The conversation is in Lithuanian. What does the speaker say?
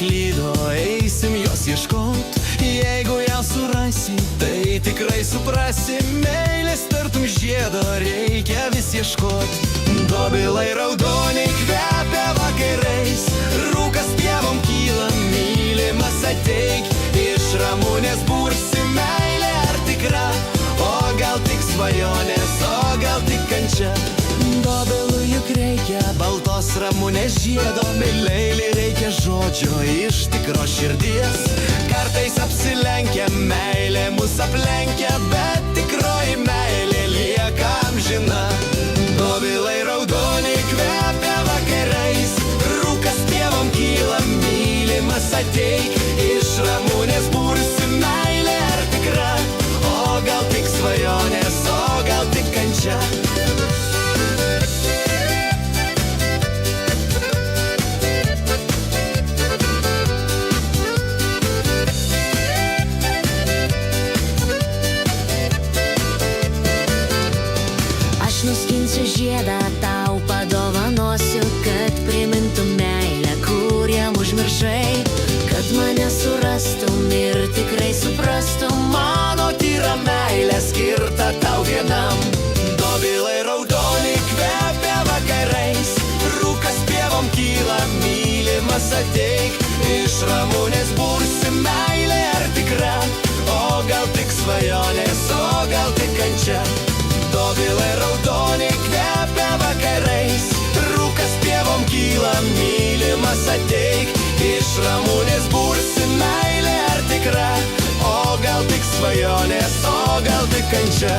paklydo, eisim jos ieškot. Jeigu ją surasi, tai tikrai suprasi, meilės tartum žiedo reikia vis ieškot. Dobilai raudoniai kvepia vakarais, rūkas pievom kyla, mylimas ateik. Iš Ramunės bursi meilė ar tikra, o gal tik svajonės, o gal tik kančia. Dobilų juk reikia baltos Ramunės žiedo, meilei reikia žodžio iš tikro širdies. Kartais apsilenkia, meilė mus aplenkia, bet tikroji meilė lieka amžina. Dobilai raudoniai kvepia vakarais, rūkas pievom kyla, mylimas ateik. Iš Ramunės bursi meilė ar tikra, o gal tik svajonės, o gal tik kančia. Nuskinsiu žiedą, tau padovanosiu, kad primintų meilę, kur jam užmiršai, kad mane surastum ir tikrai suprastum mano tyra meilė skirta tau vienam. Dobilai raudoniai kvepia vakarais, rūkas pievom kyla, mylimas ateik. Iš Ramunės bursi meilė ar tikra, o gal tik svajonės, o gal tik kančia. Dobilai raudoniai kvepia vakarais, rūkas pievom kyla, mylimas ateik. Iš Ramunės bursi meilė ar tikra, o gal tik svajonės, o gal tik kančia.